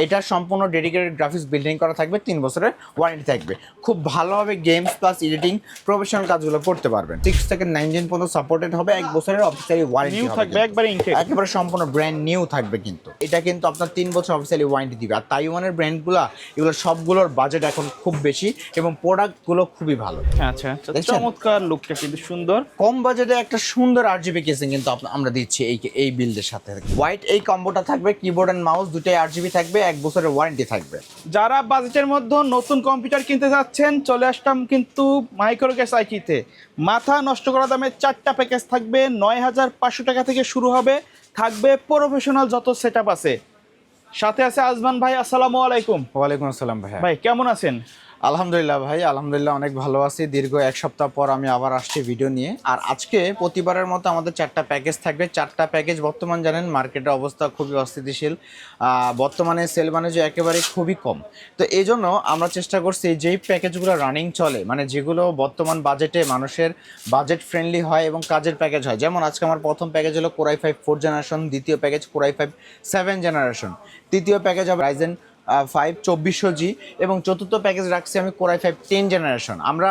এটা সম্পূর্ণ dedicated graphics building করা থাকবে, 3 বছরের ওয়ারেন্টি থাকবে। খুব ভালোভাবে গেমস প্লাস এডিটিং প্রফেশনাল কাজগুলো করতে পারবেন। 6 থেকে 9 দিন পর্যন্ত সাপোর্টেড হবে, 1 বছরের অফিসিয়ালি ওয়ারেন্টি থাকবে, একবারে ইনটেক, একেবারে সম্পূর্ণ ব্র্যান্ড নিউ থাকবে। কিন্তু এটা কিন্তু আপনার 3 বছর অফিসিয়ালি ওয়ারেন্টি দিবে। আর তাইওয়ানের ব্র্যান্ডগুলো এগুলো সবগুলোর বাজেট এখন খুব বেশি এবং প্রোডাক্টগুলো খুবই ভালো। আচ্ছা চমৎকার, লুকটা কিন্তু সুন্দর। কম বাজেটে একটা সুন্দর RGB কেসিং কিন্তু আমরা দিচ্ছি এই বিল্ডের সাথে। হোয়াইট এই কম্বোটা থাকবে, কিবোর্ড এন্ড মাউস দুটাই RGB থাকবে, 1 বছরের ওয়ারেন্টি থাকবে। যারা বাজেটের মধ্যে নতুন কম্পিউটার কিনতে যাচ্ছেন, চলে আসলাম কিন্তু মাইক্রোগ্যাস আইকিতে। মাথা নষ্ট করা দামে 4টা প্যাকেজ থাকবে, 9500 টাকা থেকে শুরু হবে। থাকবে প্রফেশনাল যত সেটআপ আছে। সাথে আছে আজমান ভাই। আসসালামু আলাইকুম। ওয়ালাইকুম আসসালাম ভাই। ভাই কেমন আছেন? আলহামদুলিল্লাহ ভাই, আলহামদুলিল্লাহ অনেক ভালো আছি। দীর্ঘ 1 সপ্তাহ পর আমি আবার আসছি ভিডিও নিয়ে। আর আজকে প্রতিবারের মতো আমাদের 4টা প্যাকেজ থাকবে। 4টা প্যাকেজ বর্তমান জানেন মার্কেটের অবস্থা খুবই অস্থিতিশীল, বর্তমানে সেল বাণিজ্য একেবারে খুবই কম। তো এই জন্য আমরা চেষ্টা করছি যেই প্যাকেজগুলো রানিং চলে, মানে যেগুলো বর্তমান বাজেটে মানুষের বাজেট ফ্রেন্ডলি হয় এবং কাজের প্যাকেজ হয়। যেমন আজকে আমার প্রথম প্যাকেজ হলো Core i5 4 জেনারেশন, দ্বিতীয় প্যাকেজ Core i5 7 জেনারেশন, তৃতীয় প্যাকেজ হবে Ryzen 5 2400G এবং চতুর্থ প্যাকেজ রাখছি আমি Core i5 10 জেনারেশন। আমরা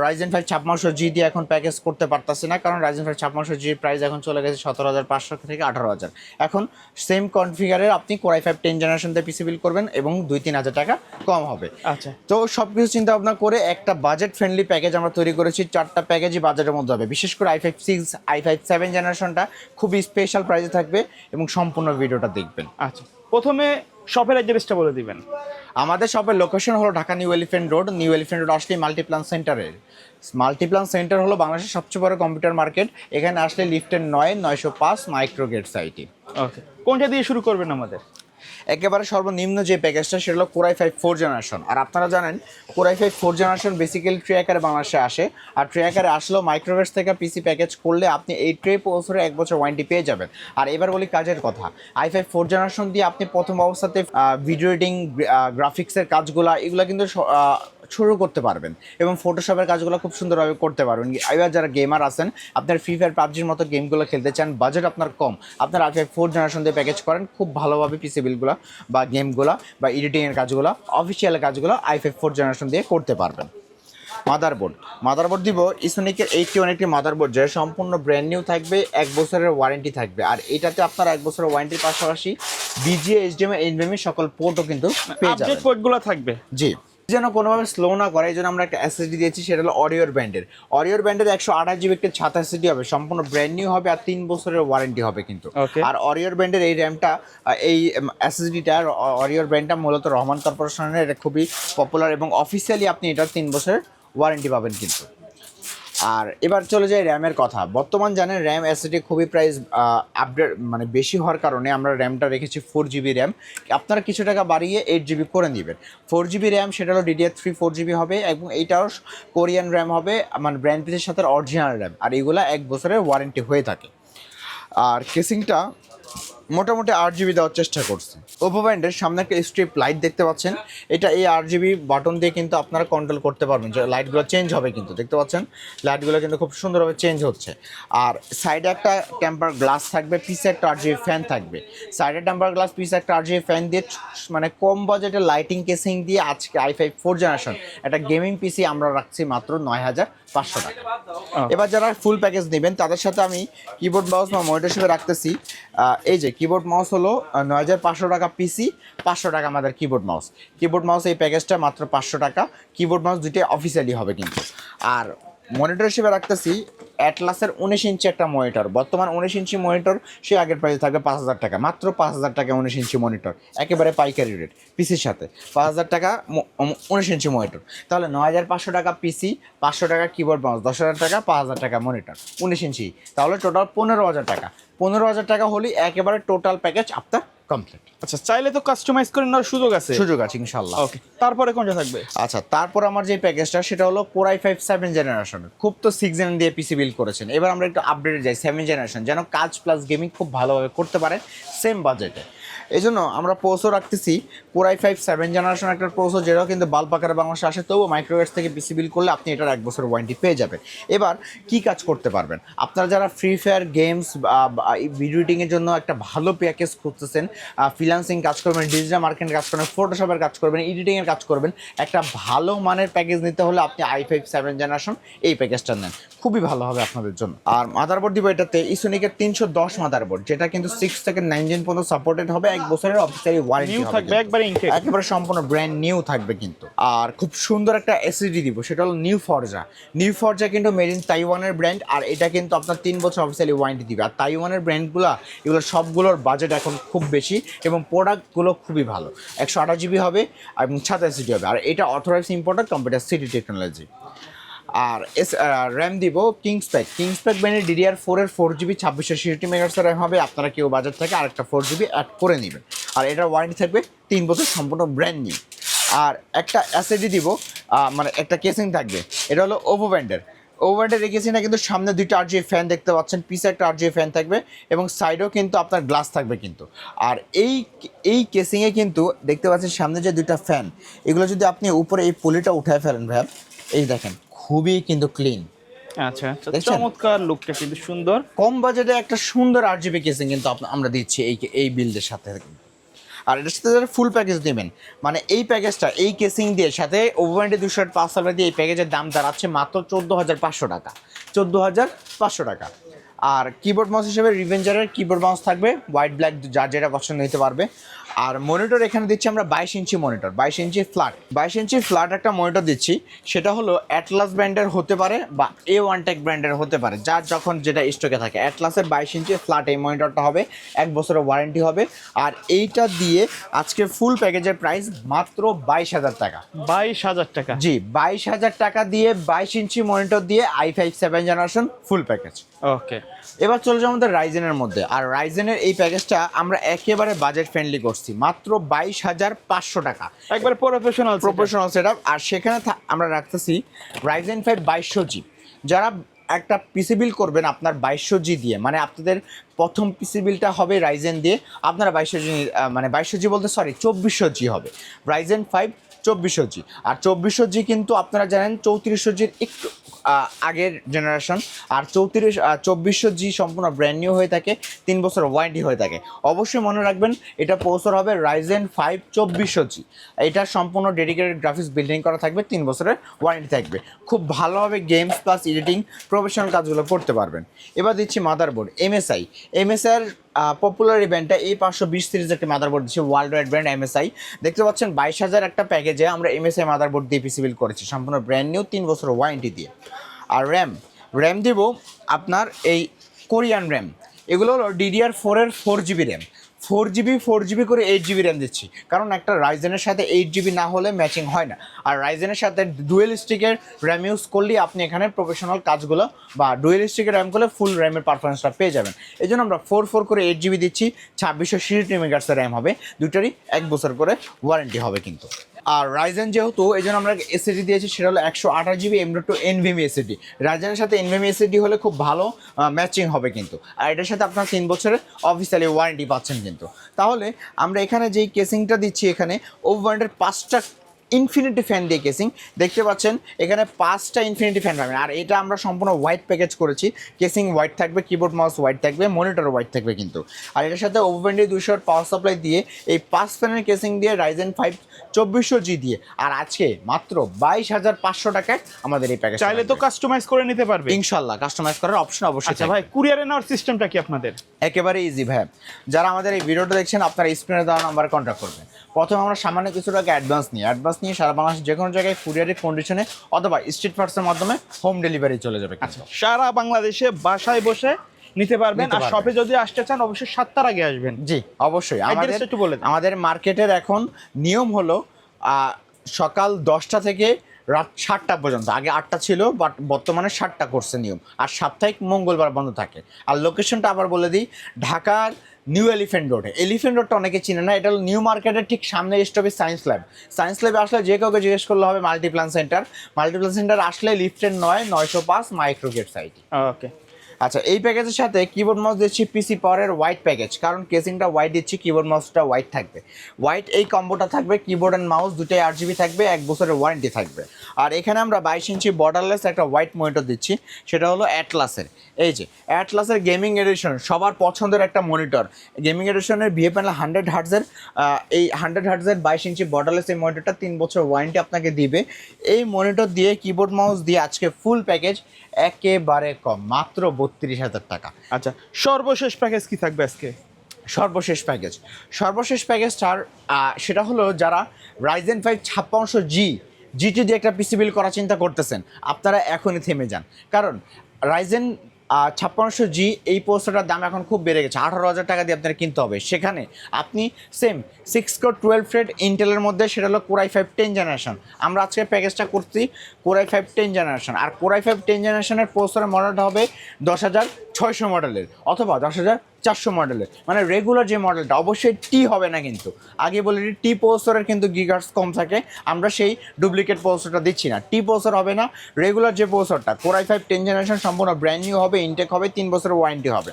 Ryzen 5 5600G দিয়ে এখন প্যাকেজ করতে পারতাছি না, কারণ Ryzen 5 5600G এর প্রাইস এখন চলে গেছে 17500 থেকে 18000। এখন সেম কনফিগারের আপনি Core i5 10 জেনারেশন দিয়ে পিসি বিল্ড করবেন এবং 2-3 হাজার টাকা কম হবে। আচ্ছা, তো সব কিছু চিন্তা ভাবনা করে একটা বাজেট ফ্রেন্ডলি প্যাকেজ আমরা তৈরি করেছি। 4টা প্যাকেজই বাজেটের মধ্যে হবে। বিশেষ করে i5 6 i5 7 জেনারেশনটা খুবই স্পেশাল প্রাইসে থাকবে এবং সম্পূর্ণ ভিডিওটা দেখবেন। আচ্ছা, প্রথমে শপের অ্যাড্রেসটা বলে দিবেন। আমাদের শপের লোকেশন হলো Dhaka new elephant road. New elephant road আসলে মাল্টিপ্লান সেন্টারের। মাল্টিপ্লান সেন্টার হলো বাংলাদেশের সবচেয়ে বড় কম্পিউটার মার্কেট। এখানে আসলে লিফটের 905 মাইক্রোগেট সাইটে। ওকে, কোনটা দিয়ে শুরু করবেন আমাদের? একেবারে সর্বনিম্ন যে প্যাকেজটা সেটা হলো Core i5 4 জেনারেশন। আর আপনারা জানেন Core i5 4 generation basically tray আকারে বাংলাদেশে আসে। আর ট্রে আকারে আসলেও মাইক্রোওয়েভস থেকে পিসি প্যাকেজ করলে আপনি এই ট্রে বছরে 1 বছর ওয়ারেন্টি পেয়ে যাবেন। আর এবার বলি কাজের কথা। i5 4 জেনারেশন দিয়ে আপনি প্রথম অবস্থাতে ভিডিও এডিটিং, গ্রাফিক্সের কাজগুলো এগুলো কিন্তু শুরু করতে পারবেন এবং ফটোশপের কাজগুলো খুব সুন্দরভাবে করতে পারবেন। এবার যারা গেমার আছেন, আপনার ফ্রি ফায়ার পাবজির মতো গেমগুলো খেলতে চান, বাজেট আপনার কম, আপনার i5 4 জেনারেশন দিয়ে প্যাকেজ করেন, খুব ভালোভাবে পিসি বিলগুলো বা গেমগুলো বা এডিটিংয়ের কাজগুলো, অফিসিয়াল কাজগুলো i5 4 জেনারেশন দিয়ে করতে পারবেন। মাদারবোর্ড দিব ইসোনিকের 81 একটি মাদারবোর্ড, যেটা সম্পূর্ণ ব্র্যান্ড নিউ থাকবে, 1 বছরের ওয়ারেন্টি থাকবে। আর এটাতে আপনার 1 বছরের ওয়ারেন্টির পাশাপাশি BGA, HDMI, NVMe সকল পোর্টও কিন্তু পেয়ে যাবেন। আপডেট পোর্টগুলো থাকবে। জি, যেন কোনোভাবে স্লো না করে, এই জন্য আমরা একটা SSD দিয়েছি, সেটা হলো অরিওর ব্র্যান্ডের। 128GB একটা 7 SSD হবে, সম্পূর্ণ ব্র্যান্ড নিউ হবে আর 3 বছরের ওয়ারেন্টি হবে কিন্তু। আর অরিওর ব্র্যান্ডের এই র্যামটা, এই SSDটা, অরিওর ব্র্যান্ডটা মূলত রহমান কর্পোরেশনের, এটা খুবই পপুলার এবং অফিসিয়ালি আপনি এটা 3 বছরের ওয়ারেন্টি পাবেন কিন্তু। আর এবার চলে যায় র্যামের কথা। বর্তমান জানেন র্যাম SSD খুবই প্রাইস আপডেট মানে বেশি হওয়ার কারণে আমরা র্যামটা রেখেছি 4GB র্যাম। আপনারা কিছু টাকা বাড়িয়ে 8GB করে নেবেন। 4GB র্যাম সেটা হলো DDR3 4GB হবে এবং এইটাও কোরিয়ান র্যাম হবে, মানে ব্র্যান্ড পিসের সাথে অরিজিনাল র্যাম। আর এগুলা 1 বছরের ওয়ারেন্টি হয়ে থাকে। আর কেসিংটা মোটামুটি 8GB দেওয়ার চেষ্টা করছে। ওপো ব্র্যান্ডের সামনে একটা স্ট্রিপ লাইট দেখতে পাচ্ছেন, এটা এই 8GB বাটন দিয়ে কিন্তু আপনারা কন্ট্রোল করতে পারবেন, যে লাইটগুলো চেঞ্জ হবে কিন্তু। দেখতে পাচ্ছেন লাইটগুলো কিন্তু খুব সুন্দরভাবে চেঞ্জ হচ্ছে। আর সাইডে একটা টেম্পার গ্লাস থাকবে, পিছে একটা 8GB ফ্যান থাকবে। সাইডে টেম্পার গ্লাস, পিছে একটা 8GB ফ্যান দিয়ে, মানে কম বাজেটের লাইটিং কেসিং দিয়ে আজকে i5 4 জেনারেশন একটা গেমিং পিসি আমরা রাখছি মাত্র 9500 টাকা। এবার যারা ফুল প্যাকেজ নেবেন তাদের সাথে আমি কিবোর্ড মাউস বা মনিটর হিসেবে রাখতেছি এই যে কিবোর্ড মাউস হলো 9500 টাকা পিসি, 500 টাকা আমাদের কিবোর্ড মাউস এই প্যাকেজটা মাত্র 500 টাকা। কিবোর্ড মাউস দুইটাই অফিসিয়ালি হবে কিন্তু। আর মনিটর হিসেবে রাখতেছি অ্যাটলাসের 19 ইঞ্চি একটা মনিটর। বর্তমান 19 ইঞ্চি মনিটর সে আগের প্রাইসে থাকবে 5000 টাকা, মাত্র 5000 টাকা 19 ইঞ্চি মনিটর, একেবারে পাইকারি রেট পিসির সাথে। 5000 টাকা 19 ইঞ্চি মনিটর, তাহলে 9500 টাকা পিসি, 500 টাকা কিবোর্ড মাউস, 10,000 টাকা, 5000 টাকা মনিটর 19 ইঞ্চি, তাহলে টোটাল 15,000 টাকা। 15,000 টাকা হলেই একেবারে টোটাল প্যাকেজ আপনার কমপ্লিট। আচ্ছা, চাইলে তো কাস্টমাইজ করে নেওয়ার সুযোগ আছে ইনশাল্লাহ। ওকে, তারপরে কোনটা থাকবে? আচ্ছা, তারপর আমার যে প্যাকেজটা সেটা হলো Core i5 7 জেনারেশনের। খুব তো 6 জেন দিয়ে পিসি বিল্ড করেছেন, এবার আমরা একটু আপডেটে যাই 7 জেনারেশন, যেন কাজ প্লাস গেমিং খুব ভালোভাবে করতে পারে সেম বাজেটে। এই জন্য আমরা পোসও রাখতেছি কোরাই 5 7 জেনারেশন একটা পোসো, যেটাও কিন্তু বাল্ব আকারে বাংলাদেশে আসে, তবুও মাইক্রোওয়েভস থেকে পিসি বিল করলে আপনি এটার 1 বছরের ওয়ারেন্টি পেয়ে যাবেন। এবার কি কাজ করতে পারবেন আপনারা যারা ফ্রি ফায়ার গেমস ভিডিও এডিটিংয়ের জন্য একটা ভালো প্যাকেজ খুঁজতেছেন, ফ্রিল্যান্সিং কাজ করবেন, ডিজিটাল মার্কেটিং কাজ করবেন, ফটোশপের কাজ করবেন, এডিটিংয়ের কাজ করবেন, একটা ভালো মানের প্যাকেজ নিতে হলে আপনি i5 7 জেনারেশন এই প্যাকেজটা নেন, খুবই ভালো হবে আপনাদের জন্য। আর মাদারবোর্ড দিব এটাতে ইসোনিকের 310 মাদারবোর্ড, যেটা কিন্তু 6 থেকে 9 জেন পর্যন্ত সাপোর্টেড হবে, 1 বছরের অফিসিয়ালি ওয়ারেন্টি থাকবে, একবারে ইনটেক, একেবারে সম্পূর্ণ ব্র্যান্ড নিউ থাকবে কিন্তু। আর খুব সুন্দর একটা এসএসডি দিব, সেটা হলো নিউ ফরজা কিন্তু মেড ইন তাইওয়ানের ব্র্যান্ড, আর এটা কিন্তু আপনার 3 বছর অফিসিয়ালি ওয়ারেন্টি দিবে। আর তাইওয়ানের ব্র্যান্ডগুলো এগুলো সবগুলোর বাজেট এখন খুব বেশি এবং প্রোডাক্টগুলো খুবই ভালো, 128 জিবি হবে এবং 27 জিবি হবে, আর এটা authorise importer Computer City Technology. আর র্যাম দিব কিংসপ্যাক ব্র্যান্ডের DDR4 এর 4GB 2666 মেগাহার্টজ র্যাম হবে, আপনারা কেউ বাজার থেকে আরেকটা 4GB অ্যাড করে নেবেন, আর এটার ওয়ারেন্টি থাকবে 3 বছর, সম্পূর্ণ ব্র্যান্ড নিউ। আর একটা এসএসডি দিব, মানে একটা কেসিং থাকবে, এটা হলো ওভো ব্র্যান্ডের রেখেছি না, কিন্তু সামনে 2টা RGB ফ্যান দেখতে পাচ্ছেন, পিছে একটা RGB ফ্যান থাকবে এবং সাইডেও কিন্তু আপনার গ্লাস থাকবে কিন্তু। আর এই কেসিংয়ে কিন্তু দেখতে পাচ্ছেন সামনে যে 2টা ফ্যান, এগুলো যদি আপনি উপরে এই পলিটা উঠায় ফেলেন ভাই, এই দেখেন খুবই কিন্তু ক্লিন। আচ্ছা, চমৎকার লুকটা কিন্তু সুন্দর, কম বাজেটে একটা সুন্দর RGB কেসিং কিন্তু আমরা দিচ্ছি এই বিল্ডের সাথে। আর এটার সাথে যারা ফুল প্যাকেজ নেবেন, মানে এই প্যাকেজটা এই কেসিং দিয়ে সাথে ওভারওয়ারেন্টি 205 সাল দিয়ে এই প্যাকেজের দাম দাঁড়াচ্ছে মাত্র 14,500 টাকা, 14,500 টাকা। আর কিবোর্ড মাউস হিসেবে রিভেঞ্জারের কিবোর্ড মাউস থাকবে, হোয়াইট ব্ল্যাক যার যেটা পছন্দ নিতে পারবে। আর মনিটর এখানে দিচ্ছি আমরা 22 ইঞ্চি মনিটর, 22 ইঞ্চি ফ্ল্যাট একটা মনিটর দিচ্ছি, সেটা হলো অ্যাটলাস ব্র্যান্ডের হতে পারে বা A1 টেক ব্র্যান্ডের হতে পারে, যার যখন যেটা স্টকে থাকে। অ্যাটলাসের 22 ইঞ্চি ফ্ল্যাট এই মনিটরটা হবে, 1 বছরের ওয়ারেন্টি হবে। আর এইটা দিয়ে আজকে ফুল প্যাকেজের প্রাইস মাত্র 22,000 টাকা। 22,000 টাকা? জি, 22,000 টাকা দিয়ে 22 ইঞ্চি মনিটর দিয়ে i5 7 জেনারেশন ফুল প্যাকেজ। ওকে, এবার চলে যাও আমাদের রাইজেনের মধ্যে। আর রাইজেনের এই প্যাকেজটা আমরা একেবারে বাজেট ফ্রেন্ডলি করছি, মাত্র 22,500 টাকা, একবারে প্রফেশনাল সেটআপ। আর সেখানে আমরা রাখতেছি রাইজেন 5 2200G। যারা একটা পিসি বিল করবেন আপনার 2200G দিয়ে, মানে আপনাদের প্রথম পিসি বিলটা হবে রাইজেন দিয়ে, আপনারা 2200G, মানে 2200G বলতে 2400G হবে, রাইজেন 5 2400G। আর 2400G কিন্তু আপনারা জানেন 3400Gর একটু আগের জেনারেশন, আর 2400G সম্পূর্ণ ব্র্যান্ড নিউ হয়ে থাকে, 3 বছর ওয়ারেন্টি হয়ে থাকে। অবশ্যই মনে রাখবেন এটা প্রসেসর হবে রাইজেন 5 2400G, এটা সম্পূর্ণ ডেডিকেটেড গ্রাফিক্স বিল্ডিং করা থাকবে, 3 বছরের ওয়ারেন্টি থাকবে, খুব ভালোভাবে গেমস প্লাস এডিটিং প্রফেশনাল কাজগুলো করতে পারবেন। এবার দিচ্ছি মাদারবোর্ড MSI এর পপুলার ইভেন্টটা এই 520 সিরিজ একটা মাদারবোর্ড দিচ্ছে, ওয়ার্ল্ড ওয়াইড ব্র্যান্ড MSI। দেখতে পাচ্ছেন 22,000 একটা প্যাকেজে আমরা MSI মাদারবোর্ড দিয়ে পিসি বিল করেছি, সম্পূর্ণ ব্র্যান্ড নিউ, 3 বছর ওয়ারেন্টি দিয়ে। আর র্যাম দিব আপনার এই কোরিয়ান র্যাম, এগুলো হলো DDR4 এর 4GB র্যাম, 4GB করে 8GB র্যাম দিচ্ছি, কারণ একটা রাইজেনের সাথে 8GB না হলে ম্যাচিং হয় না। আর রাইজেনের সাথে ডুয়েল স্টিকের র্যাম ইউজ করলেই আপনি এখানে প্রফেশনাল কাজগুলো বা ডুয়েল স্টিকের র্যাম করলে ফুল র্যামের পারফরমেন্সটা পেয়ে যাবেন। এই জন্য আমরা 4 করে 8GB দিচ্ছি, 2666 মেগাহার্টজের র্যাম হবে, দুটারই 1 বছর করে ওয়ারেন্টি হবে কিন্তু। আর রাইজেন যেহেতু, এই জন্য আমরা এসএসডি দিয়েছি, সেটা হলো 128GB M.2 NVMe এসএসডি। রাইজেনের সাথে NVMe এসএসডি হলে খুব ভালো ম্যাচিং হবে কিন্তু, আর এটার সাথে আপনার 3 বছরের অফিসিয়ালি ওয়ারেন্টি পাচ্ছেন কিন্তু। তাহলে আমরা এখানে যেই কেসিংটা দিচ্ছি, এখানে ওভারওয়ারেন্টের 5টা ইনফিনিটি ফ্যান দিয়ে কেসিং দেখতে পাচ্ছেন, এখানে 5টা ইনফিনিটি ফ্যান পাবেন। আর এটা আমরা সম্পূর্ণ হোয়াইট প্যাকেজ করেছি, কেসিং হোয়াইট থাকবে, কিবোর্ড মাউস হোয়াইট থাকবে, মনিটর হোয়াইট থাকবে কিন্তু। আর এটার সাথে ওভারওয়ারেন্টি 200 পাওয়ার সাপ্লাই দিয়ে এই 5 ফ্যানের কেসিং দিয়ে রাইজেন 5 2400G দিয়ে, আর আজকে মাত্র 22,500 টাকায় আমাদের এই প্যাকেজ। চাইলে তো কাস্টমাইজ করে নিতে পারবে ইনশাল্লাহ, কাস্টমাইজ করার অপশন অবশ্যই। আচ্ছা ভাই, কুরিয়ারে নেওয়ার সিস্টেমটা কি আপনাদের? একেবারে ইজি ভাই, যারা আমাদের এই ভিডিওটা দেখছেন আপনারা স্ক্রিনে দেওয়া নাম্বারে কন্ট্যাক্ট করবেন। প্রথমে আমরা সামান্য কিছু টাকা অ্যাডভান্স নিয়ে সারা বাংলাদেশ যে কোনো জায়গায় কুরিয়ারের কন্ডিশনে অথবা স্ট্রিট পার্সের মাধ্যমে হোম ডেলিভারি চলে যাবে। আচ্ছা, সারা বাংলাদেশে বাসায় বসে নিতে পারবেন। আর শপে যদি আসতে চান অবশ্যই 7টার আগে আসবেন। জি অবশ্যই। আমাদের মার্কেটের এখন নিয়ম হলো সকাল 10টা থেকে রাত 7টা পর্যন্ত, আগে 8টা ছিল বাট বর্তমানে 7টা করছে নিয়ম, আর সাপ্তাহিক মঙ্গলবার বন্ধ থাকে। আর লোকেশনটা আবার বলে দিই, ঢাকার নিউ এলিফ্যান্ট রোডটা অনেকে চিনে না, এটা হলো নিউ মার্কেটের ঠিক সামনে স্টপে সায়েন্স ল্যাবে আসলে যে কাউকে জিজ্ঞেস করলে হবে মাল্টিপ্লান সেন্টার আসলে লিফটের 905 মাইক্রোগেট সাইট। ওকে, আচ্ছা, এই প্যাকেজের সাথে কিবোর্ড মাউস দিচ্ছি পিসি পাওয়ারের হোয়াইট প্যাকেজ, কারণ কেসিংটা হোয়াইট দিচ্ছি, কিবোর্ড মাউসটা হোয়াইট থাকবে। হোয়াইট এই কম্বোটা থাকবে, কিবোর্ড অ্যান্ড মাউস দুটোই 8GB থাকবে, 1 বছরের ওয়ারেন্টি থাকবে। আর এখানে আমরা 22 ইঞ্চি বর্ডারলেস একটা হোয়াইট মনিটর দিচ্ছি, সেটা হলো অ্যাটলাসের। এই যে অ্যাটলাসের গেমিং এডিশন, সবার পছন্দের একটা মনিটর। গেমিং এডিশনের ভিএ প্যানেল 100 হার্টজের, এই 100 হার্টজের 22 ইঞ্চি বর্ডারলেস এই মনিটরটা 3 বছর ওয়ারেন্টি আপনাকে দিবে। এই মনিটর দিয়ে কিবোর্ড মাউস দিয়ে আজকে ফুল প্যাকেজ একেবারে কম, মাত্র 32,000 টাকা। আচ্ছা, সর্বশেষ প্যাকেজ কি থাকবে আজকে? সর্বশেষ প্যাকেজটার সেটা হলো যারা Ryzen 5 5600G জিটি দিয়ে একটা পিসি বিল্ড করার চিন্তা করতেছেন, আপনারা এখনই থেমে যান। কারণ Ryzen 5600G এই প্রসেসরটার দাম এখন খুব বেড়ে গেছে, 18,000 টাকা দিয়ে আপনার কিনতে হবে। সেখানে আপনি সেম 6 কোর 12 থ্রেড ইন্টেলের মধ্যে, সেটা হলো Core i5 10 জেনারেশন। আমরা আজকে প্যাকেজটা করছি Core i5 10 জেনারেশন, আর Core i5 10 জেনারেশনের প্রসেসরের মডেলটা হবে 10,600 মডেলের অথবা 10,400 মডেলের, মানে রেগুলার যে মডেলটা, অবশ্যই টি হবে না। কিন্তু আগে বলে টি প্রসেসরের কিন্তু গিগার্স কম থাকে, আমরা সেই ডুপ্লিকেট প্রসেসরটা দিচ্ছি না। টি প্রসেসর হবে না, রেগুলার যে প্রসেসরটা Core i5 10 জেনারেশন সম্পূর্ণ ব্র্যান্ড নিউ হবে, ইনটেক হবে, 3 বছরের ওয়ারেন্টি হবে।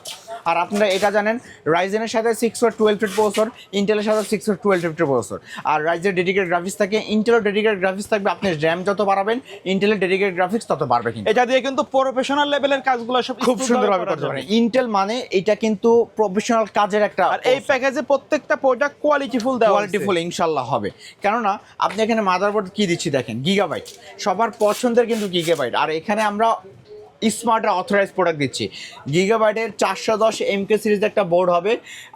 আর আপনারা এটা জানেন, রাইজেনের সাথে 6 কোর 12 থ্রেড প্রসেসর, ইন্টেলের সাথে 6 কোর 12 থ্রেড প্রসেসর। আর রাইজের ডেডিকেটেড গ্রাফিক্স থাকে, ইন্টেলের ডেডিকেটেড গ্রাফিক্স থাকবে। আপনি র্যাম যত বাড়াবেন, ইন্টেলের ডেডিকেটেড গ্রাফিক্স তত বাড়বে। কিন্তু এটা দিয়ে কিন্তু প্রফেশনাল লেভেলের কাজগুলো সব খুব সুন্দরভাবে করতে পারেন। ইন্টেল মানে এটা কিন্তু প্রফেশনাল কাজের একটা, আর এই প্যাকেজে প্রত্যেকটা প্রোডাক্ট কোয়ালিটিফুল দেওয়া কোয়ালিটিফুল ইনশাল্লাহ হবে। কেননা আপনি এখানে মাদারবোর্ড কি দিচ্ছি দেখেন, গিগাবাইট, সবার পছন্দের কিন্তু গিগাবাইট। আর এখানে আমরা স্মার্টের অথরাইজ প্রোডাক্ট দিচ্ছি। গিগাবাইটের 410 MK সিরিজের একটা বোর্ড হবে,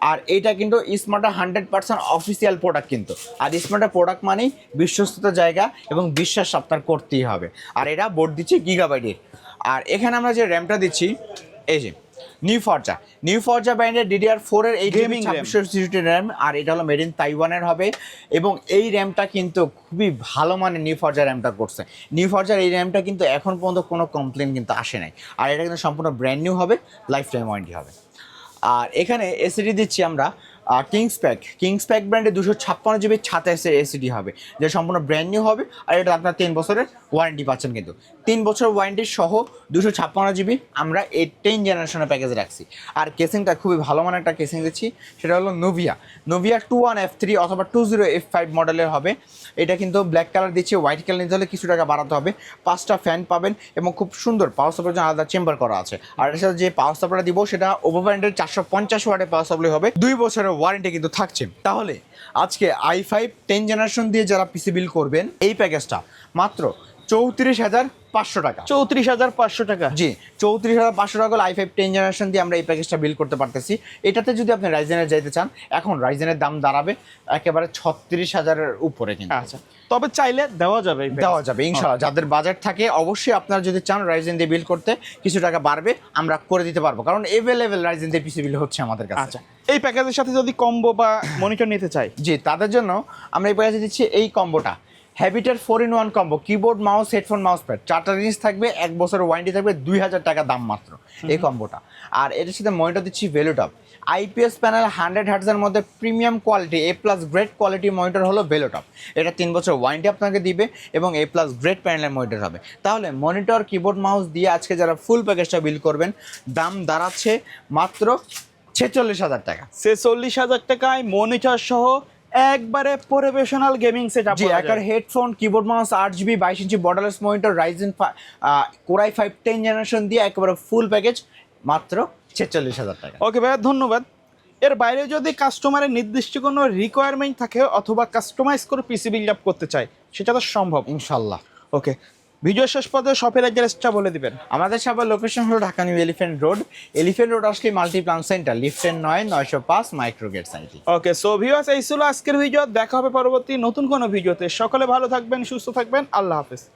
আর এটা কিন্তু স্মার্টের 100% অফিসিয়াল প্রোডাক্ট কিন্তু। আর স্মার্টের প্রোডাক্ট মানেই বিশ্বস্ততার জায়গা এবং বিশ্বাস আপনার করতেই হবে। আর এটা বোর্ড দিচ্ছি গিগাবাইটের। আর এখানে আমরা যে র্যামটা দিচ্ছি, এই যে নিউ ফরজা ব্র্যান্ডের DDR4 এর 8GB 2660 র্যাম, আর এটা হলো মেড ইন তাইওয়ানের হবে। এবং এই র্যামটা কিন্তু খুবই ভালো মানের নিউ ফরজা র্যামটা করছে। নিউ ফরজার এই র্যামটা কিন্তু এখন পর্যন্ত কোনো কমপ্লেন কিন্তু আসে নাই। আর এটা কিন্তু সম্পূর্ণ ব্র্যান্ড নিউ হবে, লাইফ টাইম ওয়ারেন্টি হবে। আর এখানে এসিডি দিচ্ছি আমরা কিংস প্যাক ব্র্যান্ডের 256GB 27 এসিডি হবে, যে সম্পূর্ণ ব্র্যান্ড নিউ হবে। আর এটা আপনার 3 বছরের ওয়ারেন্টি পাচ্ছেন, কিন্তু 3 বছর ওয়ারেন্টি সহ 256GB আমরা এই 10 জেনারেশনের প্যাকেজে রাখছি। আর কেসিংটা খুবই ভালো মানের একটা কেসিং দিচ্ছি, সেটা হলো নোভিয়া 21F3 অথবা 20F5 মডেলের হবে। এটা কিন্তু ব্ল্যাক কালার দিচ্ছি, হোয়াইট কালার নিতে হলে কিছু টাকা বাড়াতে হবে। 5টা ফ্যান পাবেন এবং খুব সুন্দর পাওয়ার সাপ্লাই জন্য আলাদা চেম্বার করা আছে। আর এর সাথে যে পাওয়ার সাপ্লাই দিব সেটা ওভো ব্র্যান্ডের 450 ওয়াটের পাওয়ার সাপ্লাই হবে, 2 বছরের ওয়ারেন্টি কিন্তু থাকছে। তাহলে আজকে i5 10 জেনারেশন দিয়ে যারা পিসি বিল করবেন, এই প্যাকেজটা মাত্র 34,500 টাকা। 34,500 টাকা? জি, 34,500 টাকা i5 10 জেনারেশন দিয়ে আমরা এই প্যাকেজটা বিল করতে পারতেছি। এটাতে যদি আপনি রাইজেনের যাইতে চান, এখন রাইজেনের দাম দাঁড়াবে একেবারে 36,000-এর উপরে কিন্তু। আচ্ছা, তবে চাইলে দেওয়া যাবে ইনশাআল্লাহ। যাদের বাজেট থাকে, অবশ্যই আপনারা যদি চান রাইজেন দিয়ে বিল করতে, কিছু টাকা বাড়বে, আমরা করে দিতে পারবো, কারণ অ্যাভেলেবেল রাইজেন দিয়ে পিসি বিল হচ্ছে আমাদের কাছে। আচ্ছা, এই প্যাকেজের সাথে যদি কম্বো বা মনিটর নিতে চাই, জি, তাদের জন্য আমরা এই প্যাকেজে দিচ্ছি এই কম্বোটা, হ্যাবিটের 4-in-1 combo, keyboard mouse headphone mouse pad, 4টা জিনিস থাকবে, 1 বছরের ওয়ারেন্টি থাকবে, 2,000 টাকা দাম মাত্র এই কম্বোটা। আর এটার সাথে মনিটর দিচ্ছি ভেলোটপ, IPS প্যানেল 100 হার্টজের মধ্যে premium quality A+ grade quality monitor হলো ভেলোটপ। এটা 3 বছর ওয়ারেন্টি আপনাকে দিবে এবং A+ গ্রেড প্যানেলের মনিটর হবে। তাহলে মনিটর, কিবোর্ড, মাউস দিয়ে আজকে যারা ফুল প্যাকেজটা বিল করবেন, দাম দাঁড়াচ্ছে মাত্র 46,000 টাকা। 46,000 টাকায় মনিটর সহ একবারে প্রফেশনাল গেমিং সেটআপ। জি, একার headphone, keyboard, mouse, 8GB 22 inch borderless monitor, Ryzen Core i5 10 generation দিয়ে একেবারে ফুল প্যাকেজ মাত্র 46,000 টাকা। ওকে ভাইয়া, ধন্যবাদ। এর বাইরে যদি কাস্টমারের নির্দিষ্ট কোনো রিকোয়ারমেন্ট থাকে অথবা কাস্টমাইজ করে পিসি বিল্ড আপ করতে চায়, সেটা তো সম্ভব ইনশাল্লাহ। ওকে, ভিডিও শেষ পর্যন্ত শপের অ্যাড্রেসটা বলে দিবেন। আমাদের শপের লোকেশন হলো ঢাকা নিউ এলিফ্যান্ট রোড আসলে মাল্টিপ্লান সেন্টার, লিফটের 905 মাইক্রোগেট সাইটি। ওকে, সো ভিউয়ার্স, এই ছিল আজকের ভিডিও। দেখা হবে পরবর্তী নতুন কোনো ভিডিওতে। সকলে ভালো থাকবেন, সুস্থ থাকবেন, আল্লাহ হাফেজ।